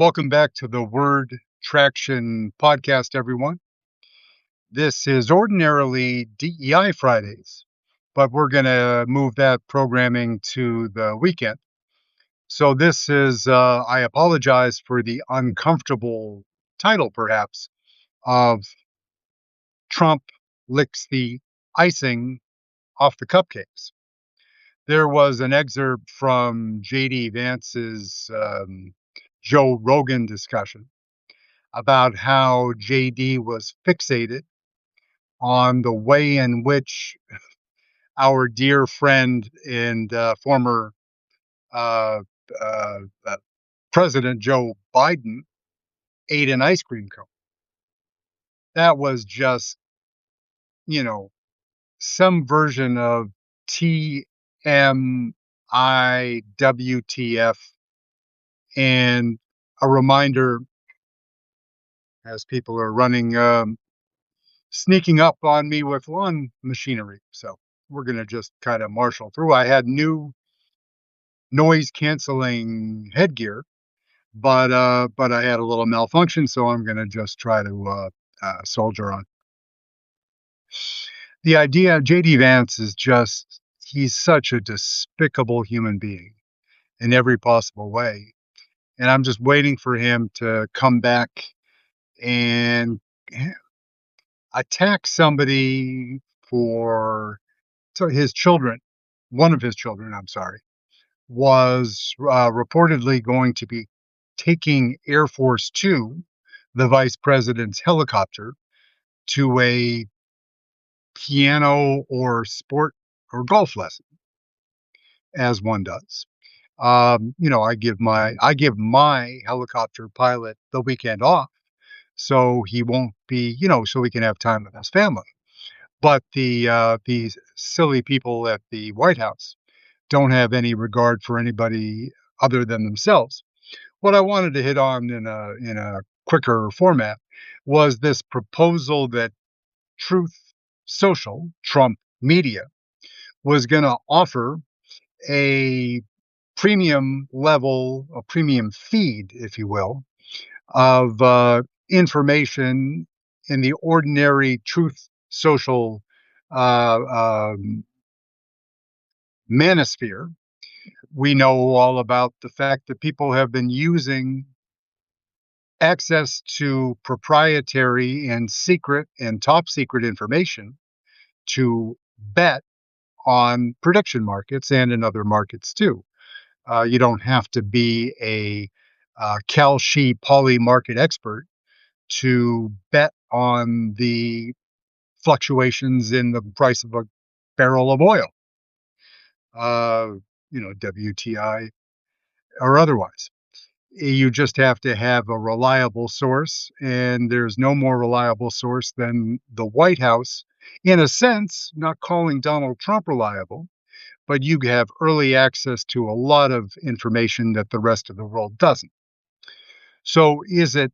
Welcome back to the Word Traction podcast, everyone. This is ordinarily DEI Fridays, but we're going to move that programming to the weekend. So, I apologize for the uncomfortable title, perhaps, of Trump licks the icing off the cupcakes. There was an excerpt from JD Vance's Joe Rogan discussion about how JD was fixated on the way in which our dear friend and former uh, uh, uh, President Joe Biden ate an ice cream cone. That was just, you know, some version of TMIWTF and a reminder as people are sneaking up on me with lawn machinery. So we're going to just kind of marshal through. I had new noise canceling headgear, but I had a little malfunction, so I'm going to just try to soldier on. The idea, JD Vance is just, he's such a despicable human being in every possible way. And I'm just waiting for him to come back and attack somebody for his children. One of his children, I'm sorry, was reportedly going to be taking Air Force Two, the vice president's helicopter, to a piano or sport or golf lesson, as one does. I give my helicopter pilot the weekend off, so he won't be, so he can have time with his family. But these silly people at the White House don't have any regard for anybody other than themselves. What I wanted to hit on in a quicker format was this proposal that Truth Social, Trump Media, was going to offer a a premium feed, if you will, of information in the ordinary Truth Social uh, um, manosphere. We know all about the fact that people have been using access to proprietary and secret and top secret information to bet on prediction markets and in other markets too. You don't have to be a Kalshi poly market expert to bet on the fluctuations in the price of a barrel of oil, uh, WTI or otherwise. You just have to have a reliable source, and there's no more reliable source than the White House, in a sense, not calling Donald Trump reliable, but you have early access to a lot of information that the rest of the world doesn't. So is it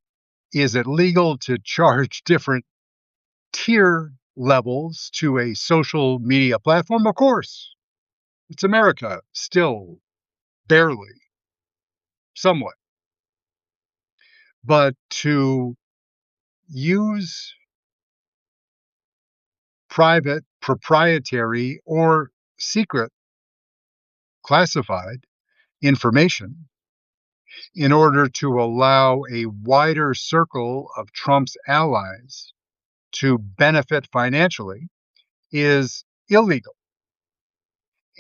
legal to charge different tier levels to a social media platform? Of course. It's America, still, barely, somewhat. But to use private, proprietary, or secret classified information in order to allow a wider circle of Trump's allies to benefit financially is illegal.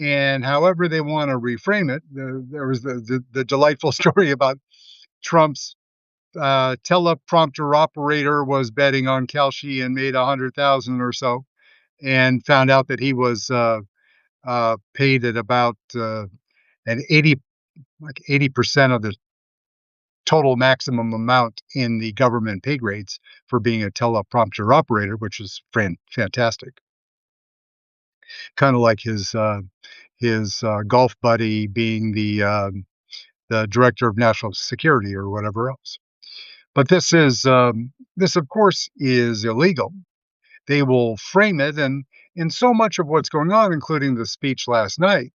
And however they want to reframe it, there was the delightful story about Trump's teleprompter operator was betting on Kalshi and made 100,000 or so, and found out that he was paid at about at 80% of the total maximum amount in the government pay grades for being a teleprompter operator, which is fantastic. Kind of like his golf buddy being the director of national security or whatever else. But this of course is illegal. They will frame it, and in so much of what's going on, including the speech last night,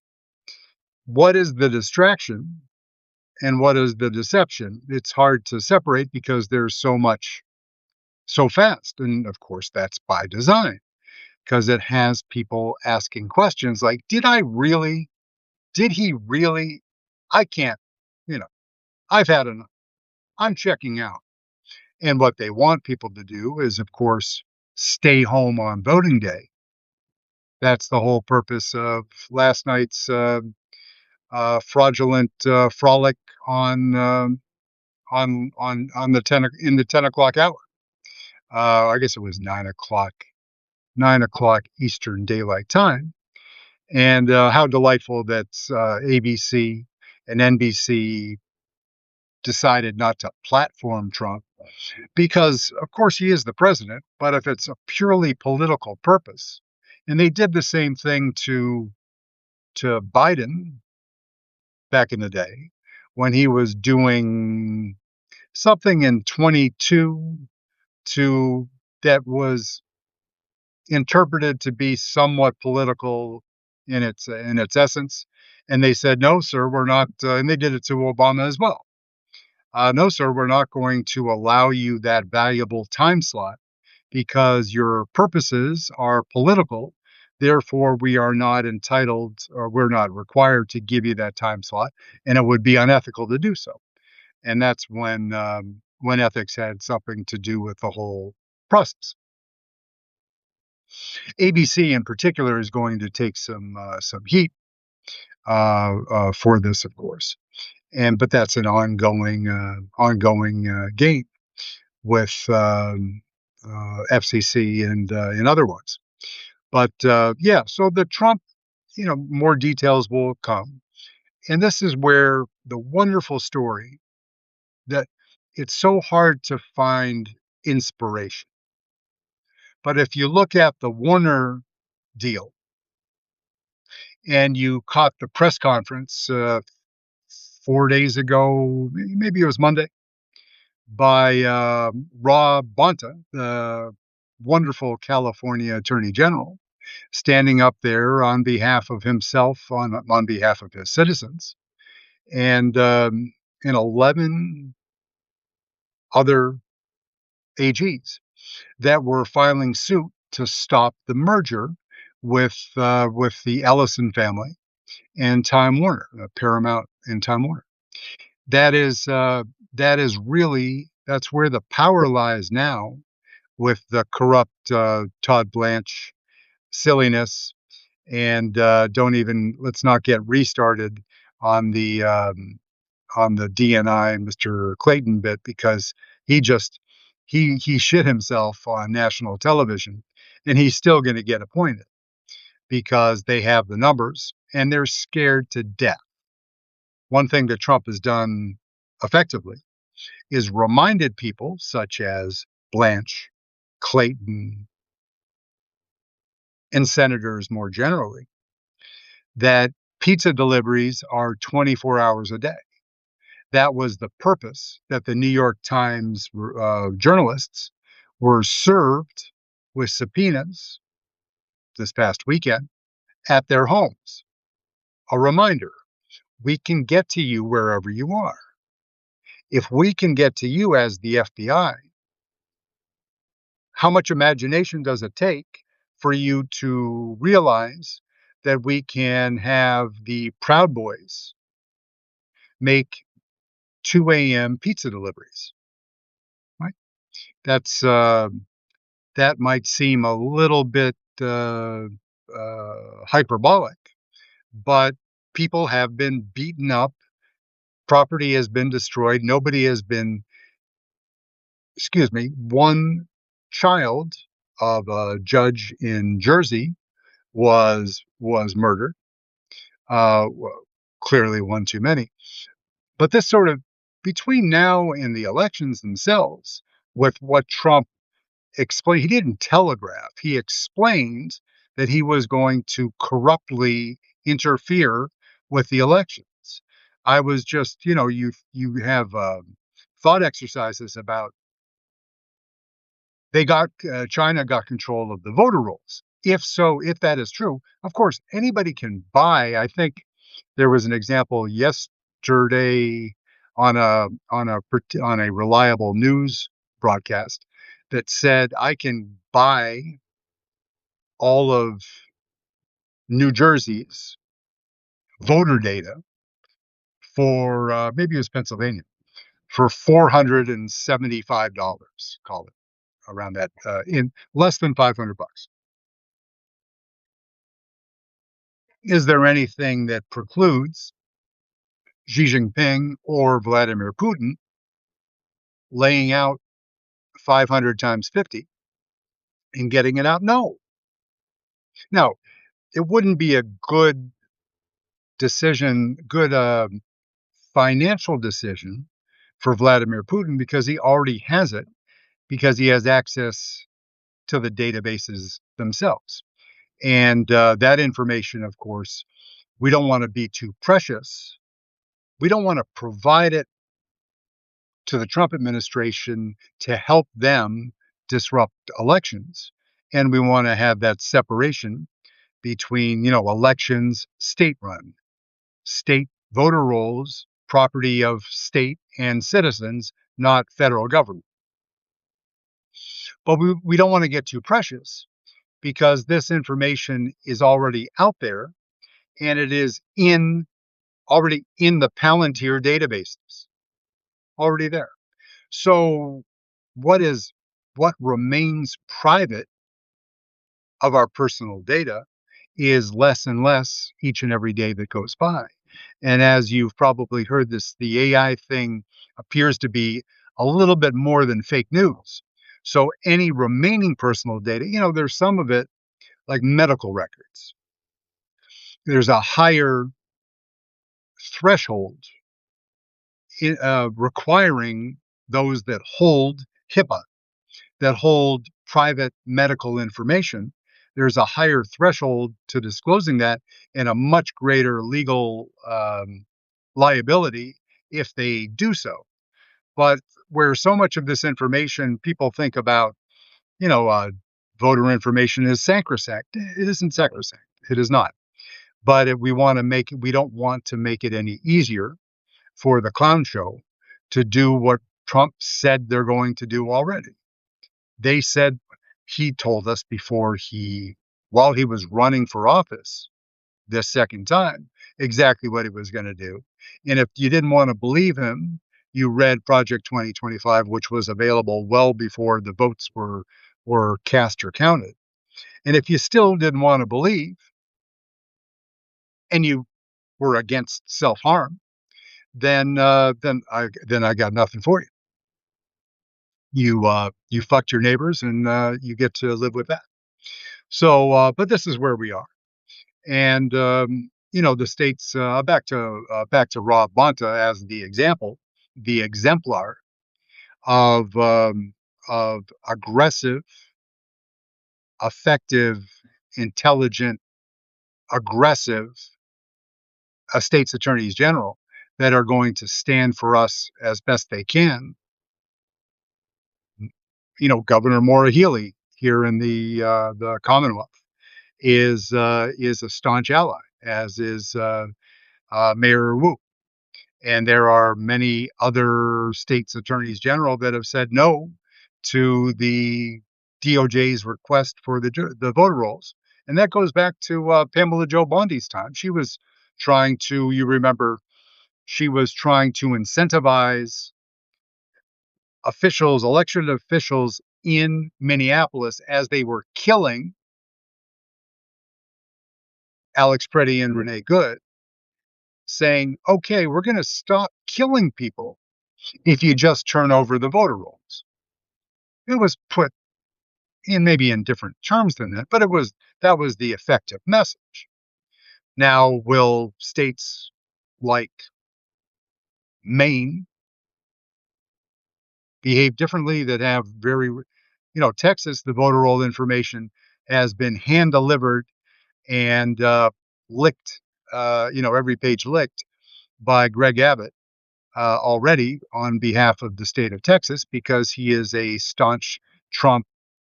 what is the distraction and what is the deception. It's hard to separate because there's so much so fast. And of course, that's by design because it has people asking questions like, did I really? Did he really? I can't, you know, I've had enough. I'm checking out. And what they want people to do is, of course, stay home on voting day. That's the whole purpose of last night's fraudulent frolic on on the in the 10 o'clock hour. I guess it was 9 o'clock, 9 o'clock Eastern Daylight Time. And how delightful that ABC and NBC decided not to platform Trump because, of course, he is the president. But if it's a purely political purpose, and they did the same thing to Biden back in the day when he was doing something in 22 to that was interpreted to be somewhat political in its essence, and they said, "No, sir, we're not." And they did it to Obama as well. No, sir, we're not going to allow you that valuable time slot because your purposes are political. Therefore, we are not entitled or we're not required to give you that time slot, and it would be unethical to do so. And that's when ethics had something to do with the whole process. ABC in particular is going to take some heat for this, of course, and but that's an ongoing game with FCC and other ones. But yeah, so the Trump, more details will come, and this is where the wonderful story that it's so hard to find inspiration. But if you look at the Warner deal and you caught the press conference 4 days ago, maybe it was Monday, by Rob Bonta, the wonderful California Attorney General, standing up there on behalf of himself, on behalf of his citizens, and 11 other AGs that were filing suit to stop the merger with the Ellison family and Time Warner, Paramount and Time Warner. That is really that's where the power lies now with the corrupt Todd Blanche silliness, and don't even let's not get restarted on the DNI Mr. Clayton bit because he just he shit himself on national television, and he's still going to get appointed because they have the numbers and they're scared to death. One thing that Trump has done effectively is reminded people such as Blanche, Clayton, and senators more generally that pizza deliveries are 24 hours a day. That was the purpose that the New York Times journalists were served with subpoenas this past weekend at their homes. A reminder, we can get to you wherever you are. If we can get to you as the FBI, how much imagination does it take for you to realize that we can have the Proud Boys make 2 a.m. pizza deliveries? Right? That's that might seem a little bit hyperbolic, but people have been beaten up, property has been destroyed, nobody has been, excuse me, one child of a judge in Jersey was murdered. Well, clearly one too many. But this sort of between now and the elections themselves, with what Trump explained, he didn't telegraph. He explained that he was going to corruptly interfere with the elections. I was just, you have thought exercises about China got control of the voter rolls. If so, if that is true, of course, anybody can buy. I think there was an example yesterday. on a reliable news broadcast that said, "I can buy all of New Jersey's voter data for," maybe it was Pennsylvania, "for $475, call it, around that, in less than 500 bucks. Is there anything that precludes Xi Jinping or Vladimir Putin laying out 500 times 50 and getting it out? No. Now, it wouldn't be a good financial decision for Vladimir Putin because he already has it, because he has access to the databases themselves. And that information, of course, we don't want to be too precious. We don't want to provide it to the Trump administration to help them disrupt elections. And we want to have that separation between, elections state run, state voter rolls, property of state and citizens, not federal government. But we don't want to get too precious because this information is already out there and it is already in the Palantir databases, already there. So what remains private of our personal data is less and less each and every day that goes by. And as you've probably heard this, the AI thing appears to be a little bit more than fake news. So any remaining personal data, there's some of it like medical records. There's a higher threshold requiring those that hold HIPAA, that hold private medical information. There's a higher threshold to disclosing that and a much greater legal liability if they do so. But where so much of this information people think about, you know, uh, voter information is sacrosanct. It isn't sacrosanct. It is not. But if we don't want to make it any easier for the clown show to do what Trump said they're going to do already. They said he told us while he was running for office this second time, exactly what he was going to do. And if you didn't want to believe him, you read Project 2025, which was available well before the votes were cast or counted. And if you still didn't want to believe and you were against self-harm, then I got nothing for you. You fucked your neighbors and you get to live with that. So, but this is where we are. And the states, back to Rob Bonta as the example, the exemplar of aggressive, effective, intelligent, aggressive states attorneys general that are going to stand for us as best they can. Governor Maura Healey here in the Commonwealth is a staunch ally, as is Mayor Wu. And there are many other states' attorneys general that have said no to the DOJ's request for the voter rolls. And that goes back to Pamela Joe Bondi's time. You remember, she was trying to incentivize elected officials in Minneapolis as they were killing Alex Preddy and Renee Good, saying, okay, we're going to stop killing people if you just turn over the voter rolls. It was put in maybe in different terms than that, but that was the effective message. Now, will states like Maine behave differently that have Texas, the voter roll information has been hand delivered and licked, every page licked by Greg Abbott already on behalf of the state of Texas because he is a staunch Trump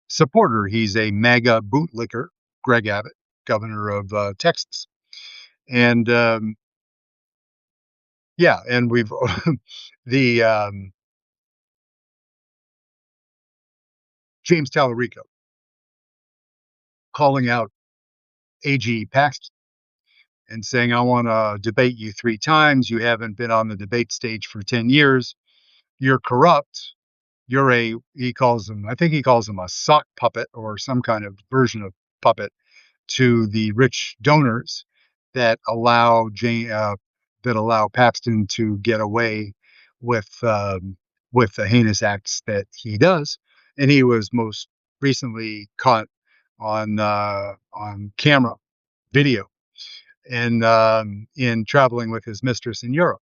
supporter. He's a MAGA bootlicker, Greg Abbott, governor of Texas. And Yeah, and we've the, James Tallarico calling out AG Paxton and saying, "I wanna debate you 3 times. You haven't been on the debate stage for 10 years. You're corrupt. You're a" he calls him, I think he calls him a sock puppet or some kind of version of puppet to the rich donors that allow Paxton to get away with, with the heinous acts that he does, and he was most recently caught on camera video and, in traveling with his mistress in Europe.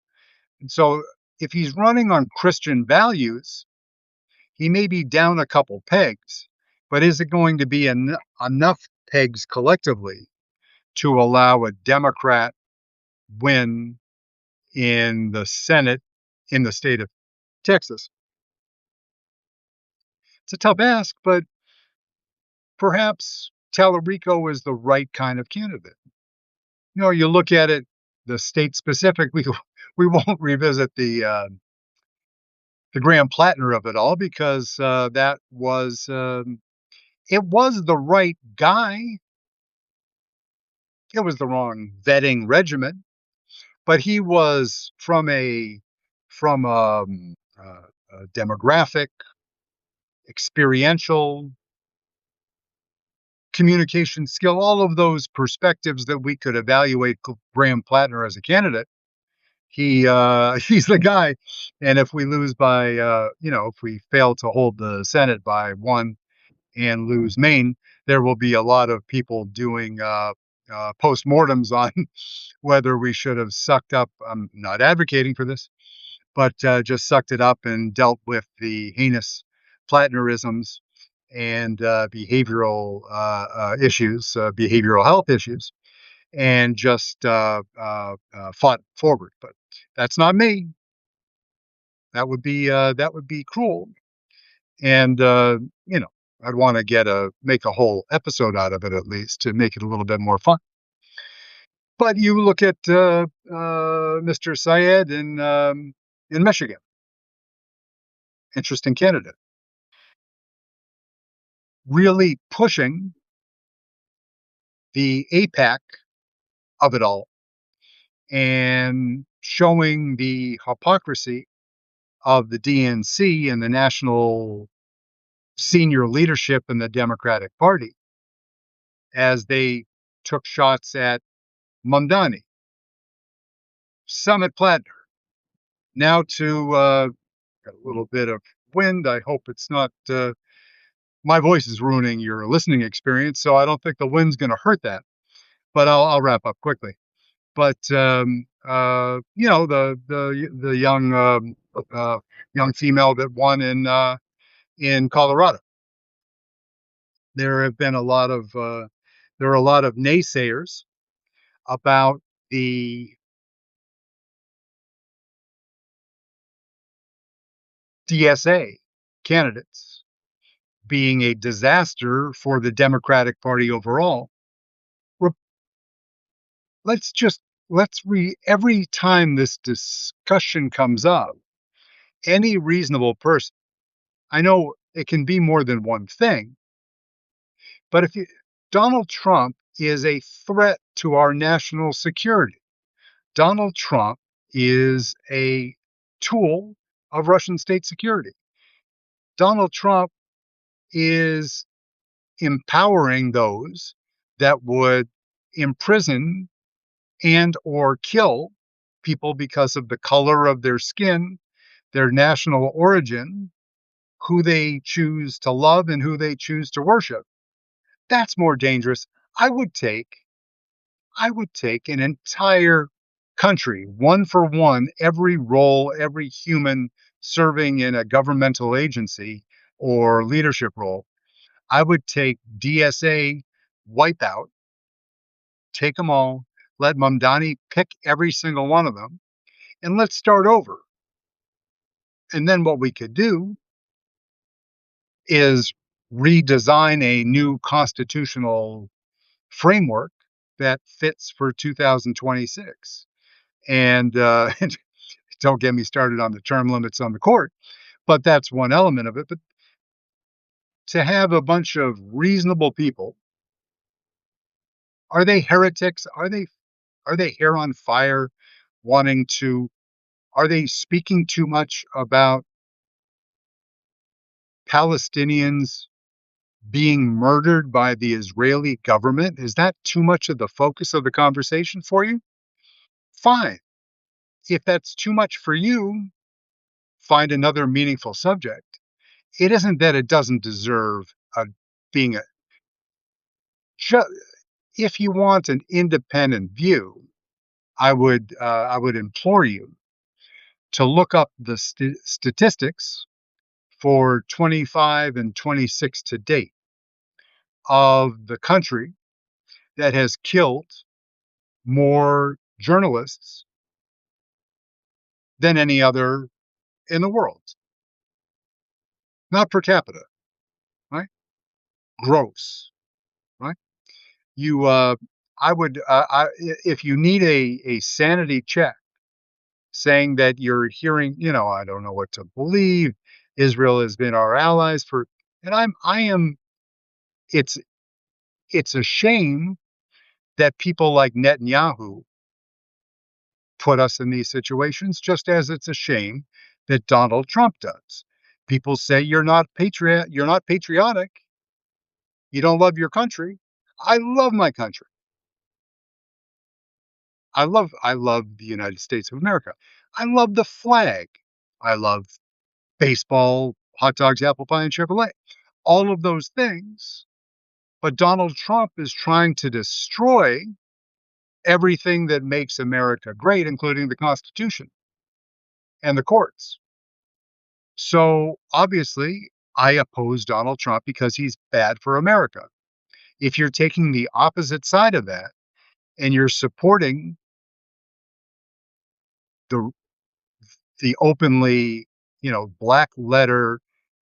And so if he's running on Christian values, he may be down a couple pegs, but is it going to be enough pegs collectively to allow a Democrat win in the Senate in the state of Texas? It's a tough ask, but perhaps Tallarico is the right kind of candidate. You look at it, the state specific. We won't revisit the Graham Plattner of it all because that was it was the right guy. It was the wrong vetting regimen, but he was from a demographic, experiential, communication skill, all of those perspectives that we could evaluate Graham Plattner as a candidate. He's the guy, and if we lose by, if we fail to hold the Senate by 1 and lose Maine, there will be a lot of people doing, postmortems on whether we should have sucked up. I'm not advocating for this, but just sucked it up and dealt with the heinous Plattnerisms and behavioral health issues, and just fought forward. But that's not me. That would be cruel, and I'd want to make a whole episode out of it at least to make it a little bit more fun. But you look at Mr. Syed in Michigan, interesting candidate, really pushing the APAC of it all and showing the hypocrisy of the DNC and the national senior leadership in the Democratic Party as they took shots at Mamdani, Summit Plattner. Now to got a little bit of wind. I hope it's not. My voice is ruining your listening experience, so I don't think the wind's going to hurt that. But I'll wrap up quickly. But the young female that won in Colorado. There have been a lot of there are a lot of naysayers about the DSA candidates being a disaster for the Democratic Party overall. Re- every time this discussion comes up, any reasonable person, I know it can be more than one thing, but if you Donald Trump is a threat to our national security. Donald Trump is a tool of Russian state security. Donald Trump is empowering those that would imprison and or kill people because of the color of their skin, their national origin, who they choose to love and who they choose to worship. That's more dangerous. I would take an entire country, one for one, every role, every human serving in a governmental agency or leadership role. I would take DSA wipeout, take them all, let Mamdani pick every single one of them, and let's start over. And then what we could do is redesign a new constitutional framework that fits for 2026. And Don't get me started on the term limits on the court, but that's one element of it. But to have a bunch of reasonable people, are they heretics? Are they hair on fire wanting to are they speaking too much about Palestinians being murdered by the Israeli government? Is that too much of the focus of the conversation for you? Fine. If that's too much for you, find another meaningful subject. It isn't that it doesn't deserve being a. If you want an independent view, I would implore you to look up the statistics for 25 and 26 to date of the country that has killed more journalists than any other in the world. Not per capita, right? Gross, right? You, I would, if you need a sanity check, saying that you're hearing, I don't know what to believe. Israel has been our allies for, and I am. It's it's a shame that people like Netanyahu put us in these situations, just as it's a shame that Donald Trump does. People say you're not patriotic, you don't love your country. I love my country. I love the United States of America. I love the flag. I love baseball, hot dogs, apple pie, and Chevrolet. All of those things. But Donald Trump is trying to destroy everything that makes America great, including the Constitution and the courts. So obviously, I oppose Donald Trump because he's bad for America. If you're taking the opposite side of that and you're supporting the the openly, black letter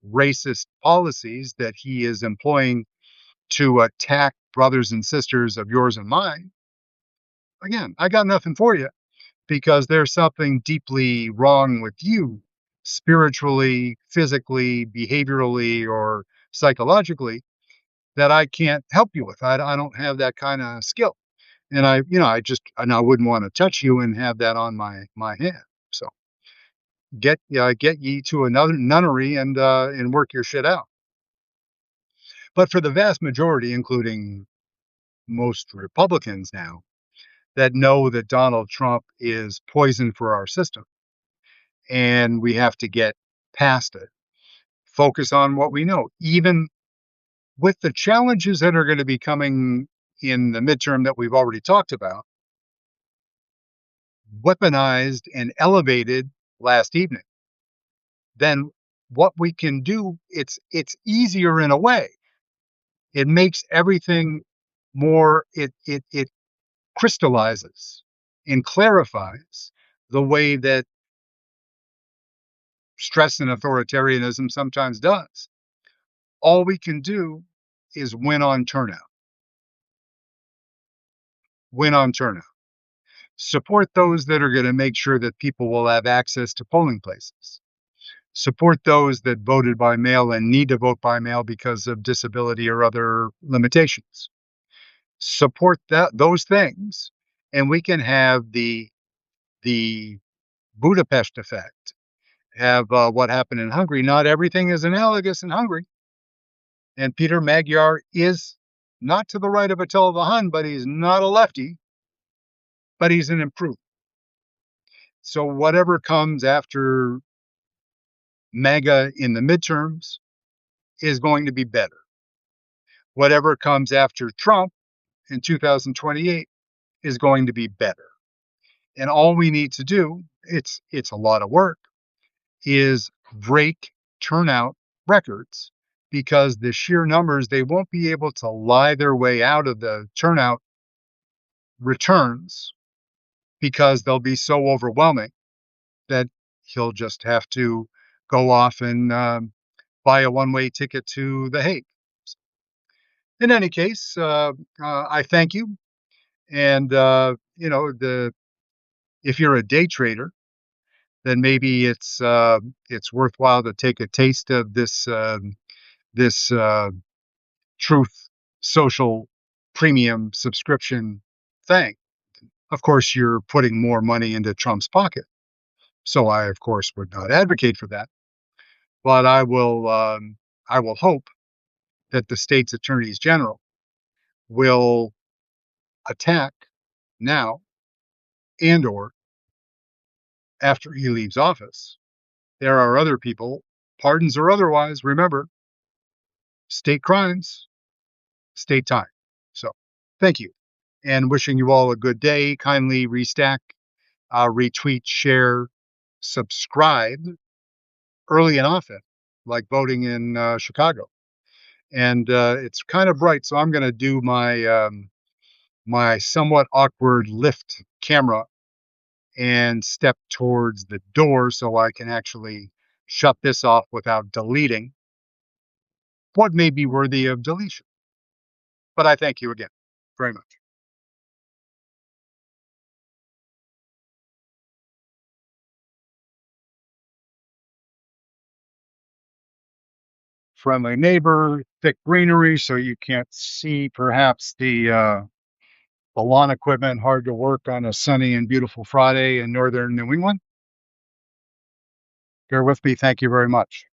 racist policies that he is employing to attack brothers and sisters of yours and mine, again, I got nothing for you because there's something deeply wrong with you spiritually, physically, behaviorally, or psychologically that I can't help you with. I don't have that kind of skill. And I wouldn't want to touch you and have that on my hand. So get ye to another nunnery and work your shit out. But for the vast majority, including most Republicans now, that know that Donald Trump is poison for our system, and we have to get past it. Focus on what we know, even with the challenges that are going to be coming in the midterm that we've already talked about, weaponized and elevated last evening. Then what we can do, it's easier in a way. It makes everything more, it crystallizes and clarifies the way that stress and authoritarianism sometimes does. All we can do is win on turnout. Win on turnout. Support those that are going to make sure that people will have access to polling places. Support those that voted by mail and need to vote by mail because of disability or other limitations. Support those things, and we can have the Budapest effect. Have what happened in Hungary. Not everything is analogous in Hungary, and Peter Magyar is not to the right of Attila the Hun, but he's not a lefty, but he's an improvement. So whatever comes after MAGA in the midterms is going to be better. Whatever comes after Trump in 2028 is going to be better. And all we need to do, it's a lot of work, is break turnout records because the sheer numbers, they won't be able to lie their way out of the turnout returns because they'll be so overwhelming that he'll just have to go off and buy a one-way ticket to The Hague. In any case, I thank you. And if you're a day trader, then maybe it's worthwhile to take a taste of this Truth Social premium subscription thing. Of course, you're putting more money into Trump's pocket. So I, of course, would not advocate for that. But I will hope that the state's attorneys general will attack now and or after he leaves office. There are other people, pardons or otherwise, remember, state crimes, state time. So thank you. And wishing you all a good day. Kindly restack, retweet, share, subscribe early and often, like voting in Chicago. And it's kind of bright, so I'm going to do my somewhat awkward lift camera and step towards the door so I can actually shut this off without deleting what may be worthy of deletion. But I thank you again very much. Friendly neighbor, thick greenery, so you can't see perhaps the lawn equipment. Hard to work on a sunny and beautiful Friday in northern New England. Bear with me. Thank you very much.